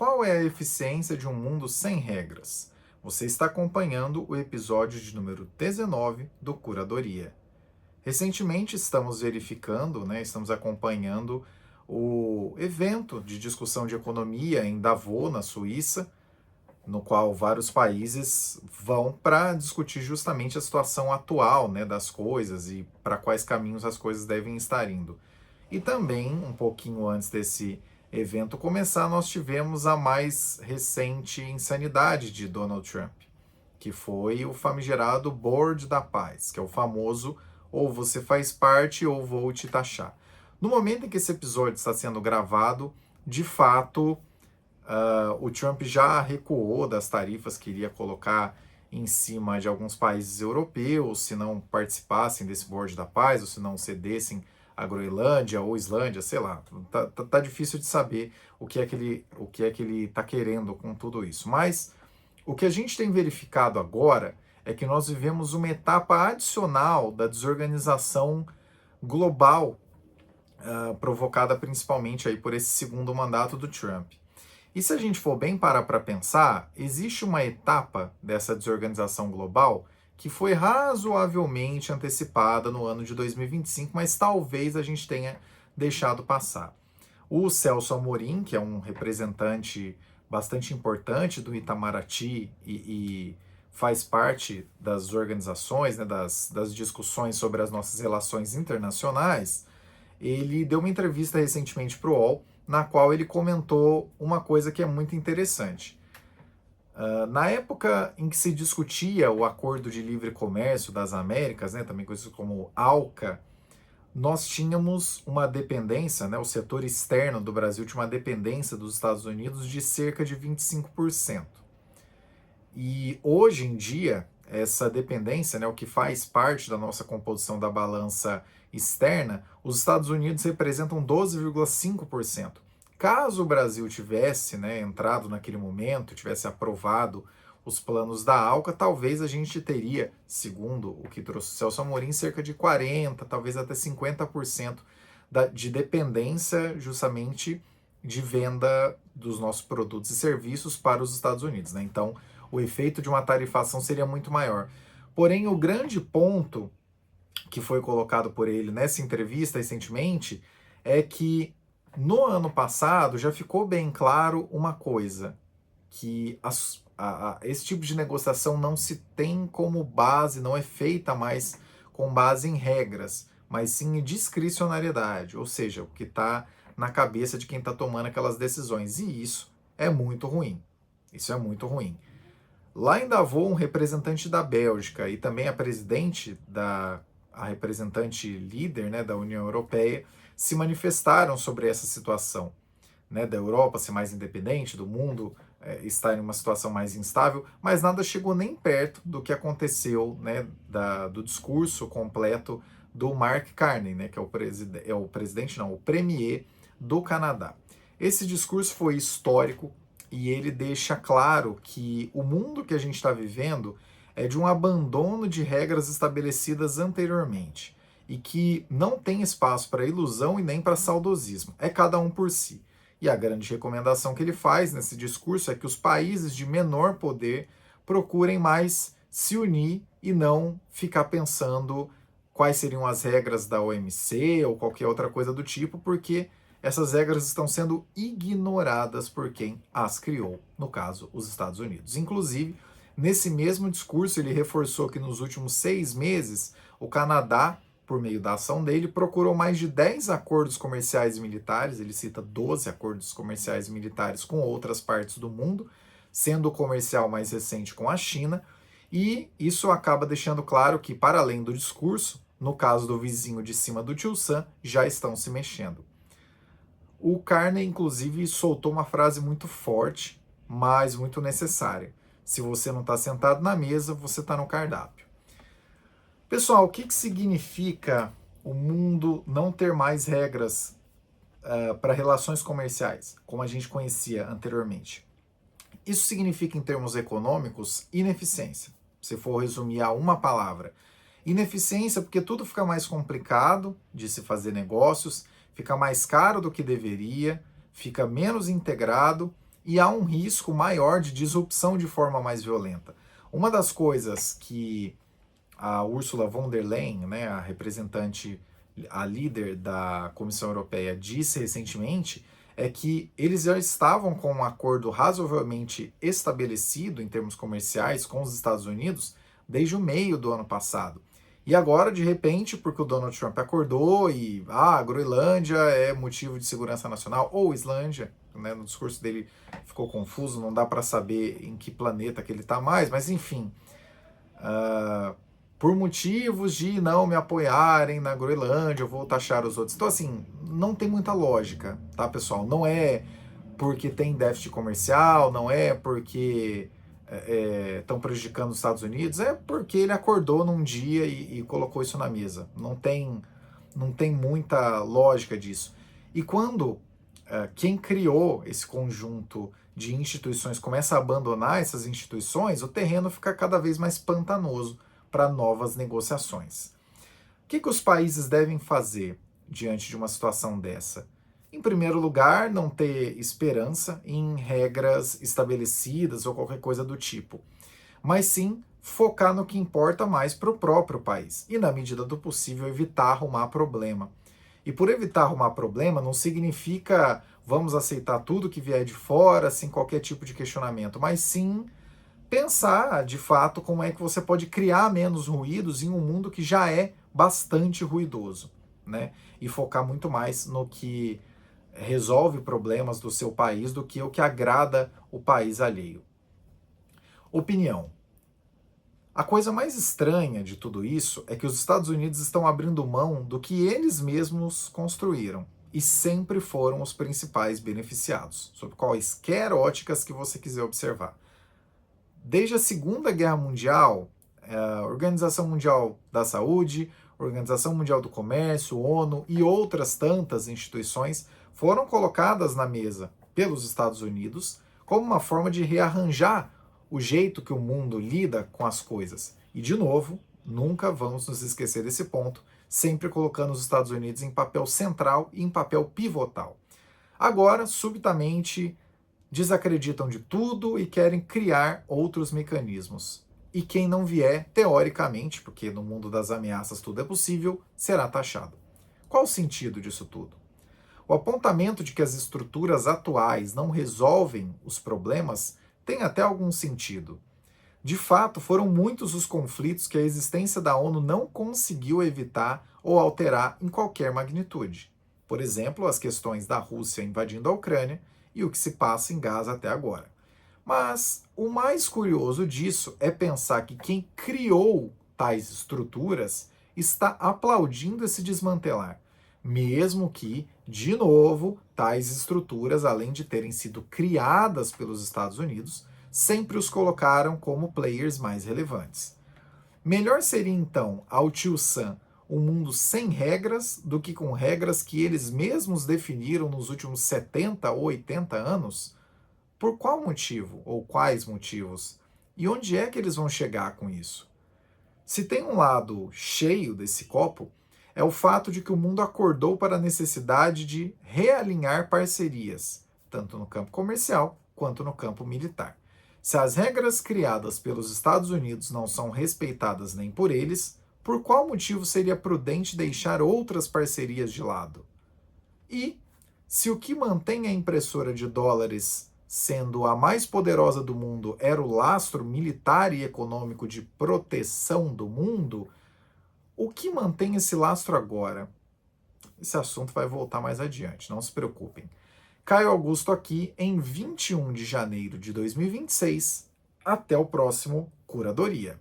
qual é a eficiência de um mundo sem regras? Você está acompanhando o episódio de número 19 do Curadoria. Recentemente estamos verificando, estamos acompanhando o evento de discussão de economia em Davos, na Suíça, no qual vários países vão para discutir justamente a situação atual, das coisas e para quais caminhos as coisas devem estar indo. E também, um pouquinho antes desse evento começar, nós tivemos a mais recente insanidade de Donald Trump, que foi o famigerado Board da Paz, que é o famoso ou você faz parte ou vou te taxar. No momento em que esse episódio está sendo gravado, de fato, o Trump já recuou das tarifas que iria colocar em cima de alguns países europeus, se não participassem desse Board da Paz, ou se não cedessem a Groenlândia ou Islândia, sei lá. Tá difícil de saber o que é que ele está querendo com tudo isso. Mas o que a gente tem verificado agora é que nós vivemos uma etapa adicional da desorganização global, provocada principalmente aí por esse segundo mandato do Trump. E se a gente for bem parar para pensar, existe uma etapa dessa desorganização global que foi razoavelmente antecipada no ano de 2025, mas talvez a gente tenha deixado passar. O Celso Amorim, que é um representante bastante importante do Itamaraty e faz parte das organizações, das discussões sobre as nossas relações internacionais, ele deu uma entrevista recentemente para o UOL, na qual ele comentou uma coisa que é muito interessante. Na época em que se discutia o Acordo de Livre Comércio das Américas, também conhecido como ALCA, nós tínhamos uma dependência, o setor externo do Brasil tinha uma dependência dos Estados Unidos de cerca de 25%. E hoje em dia, essa dependência, o que faz parte da nossa composição da balança externa, os Estados Unidos representam 12,5%. Caso o Brasil tivesse entrado naquele momento, tivesse aprovado os planos da ALCA, talvez a gente teria, segundo o que trouxe o Celso Amorim, cerca de 40%, talvez até 50% de dependência justamente de venda dos nossos produtos e serviços para os Estados Unidos. Então, o efeito de uma tarifação seria muito maior. Porém, o grande ponto que foi colocado por ele nessa entrevista recentemente é que no ano passado já ficou bem claro uma coisa, que esse tipo de negociação não se tem como base, não é feita mais com base em regras, mas sim em discricionariedade, ou seja, o que está na cabeça de quem está tomando aquelas decisões. E isso é muito ruim. Isso é muito ruim. Lá em Davos, um representante da Bélgica e também a representante líder, da União Europeia, se manifestaram sobre essa situação, da Europa ser mais independente, do mundo estar em uma situação mais instável, mas nada chegou nem perto do que aconteceu, do discurso completo do Mark Carney, que é o premier do Canadá. Esse discurso foi histórico, e ele deixa claro que o mundo que a gente está vivendo é de um abandono de regras estabelecidas anteriormente e que não tem espaço para ilusão e nem para saudosismo. É cada um por si. E a grande recomendação que ele faz nesse discurso é que os países de menor poder procurem mais se unir e não ficar pensando quais seriam as regras da OMC ou qualquer outra coisa do tipo, porque essas regras estão sendo ignoradas por quem as criou, no caso, os Estados Unidos. Inclusive, nesse mesmo discurso, ele reforçou que nos últimos 6 meses, o Canadá, por meio da ação dele, procurou mais de 10 acordos comerciais e militares, ele cita 12 acordos comerciais e militares com outras partes do mundo, sendo o comercial mais recente com a China, e isso acaba deixando claro que, para além do discurso, no caso do vizinho de cima do Tio Sam, já estão se mexendo. O Carney, inclusive, soltou uma frase muito forte, mas muito necessária. Se você não está sentado na mesa, você está no cardápio. Pessoal, o que significa o mundo não ter mais regras para relações comerciais, como a gente conhecia anteriormente? Isso significa, em termos econômicos, ineficiência. Se for resumir a uma palavra. Ineficiência porque tudo fica mais complicado de se fazer negócios, fica mais caro do que deveria, fica menos integrado e há um risco maior de disrupção de forma mais violenta. Uma das coisas que a Ursula von der Leyen, né, a representante, a líder da Comissão Europeia, disse recentemente é que eles já estavam com um acordo razoavelmente estabelecido em termos comerciais com os Estados Unidos desde o meio do ano passado. E agora, de repente, porque o Donald Trump acordou e a Groenlândia é motivo de segurança nacional, ou Islândia, né, no discurso dele ficou confuso, não dá para saber em que planeta que ele está mais, mas enfim, por motivos de não me apoiarem na Groenlândia, eu vou taxar os outros. Então, assim, não tem muita lógica, tá, pessoal? Não é porque tem déficit comercial, não é porque estão prejudicando os Estados Unidos, é porque ele acordou num dia e colocou isso na mesa. Não tem muita lógica disso. E quando quem criou esse conjunto de instituições começa a abandonar essas instituições, o terreno fica cada vez mais pantanoso para novas negociações. O que os países devem fazer diante de uma situação dessa? Em primeiro lugar, não ter esperança em regras estabelecidas ou qualquer coisa do tipo, mas sim focar no que importa mais para o próprio país e, na medida do possível, evitar arrumar problema. E por evitar arrumar problema não significa vamos aceitar tudo que vier de fora sem qualquer tipo de questionamento, mas sim pensar de fato como é que você pode criar menos ruídos em um mundo que já é bastante ruidoso, né? E focar muito mais no que resolve problemas do seu país do que o que agrada o país alheio. Opinião. A coisa mais estranha de tudo isso é que os Estados Unidos estão abrindo mão do que eles mesmos construíram e sempre foram os principais beneficiados, sob quaisquer óticas que você quiser observar. Desde a Segunda Guerra Mundial, a Organização Mundial da Saúde, Organização Mundial do Comércio, ONU e outras tantas instituições foram colocadas na mesa pelos Estados Unidos como uma forma de rearranjar o jeito que o mundo lida com as coisas. E, de novo, nunca vamos nos esquecer desse ponto, sempre colocando os Estados Unidos em papel central e em papel pivotal. Agora, subitamente, desacreditam de tudo e querem criar outros mecanismos. E quem não vier, teoricamente, porque no mundo das ameaças tudo é possível, será taxado. Qual o sentido disso tudo? O apontamento de que as estruturas atuais não resolvem os problemas tem até algum sentido. De fato, foram muitos os conflitos que a existência da ONU não conseguiu evitar ou alterar em qualquer magnitude. Por exemplo, as questões da Rússia invadindo a Ucrânia e o que se passa em Gaza até agora. Mas o mais curioso disso é pensar que quem criou tais estruturas está aplaudindo esse desmantelar, mesmo que, de novo, tais estruturas, além de terem sido criadas pelos Estados Unidos, sempre os colocaram como players mais relevantes. Melhor seria então, ao tio Sam, um mundo sem regras do que com regras que eles mesmos definiram nos últimos 70 ou 80 anos? Por qual motivo ou quais motivos? E onde é que eles vão chegar com isso? Se tem um lado cheio desse copo, é o fato de que o mundo acordou para a necessidade de realinhar parcerias, tanto no campo comercial quanto no campo militar. Se as regras criadas pelos Estados Unidos não são respeitadas nem por eles, por qual motivo seria prudente deixar outras parcerias de lado? E, se o que mantém a impressora de dólares sendo a mais poderosa do mundo era o lastro militar e econômico de proteção do mundo, o que mantém esse lastro agora? Esse assunto vai voltar mais adiante, não se preocupem. Caio Augusto aqui em 21 de janeiro de 2026. Até o próximo Curadoria.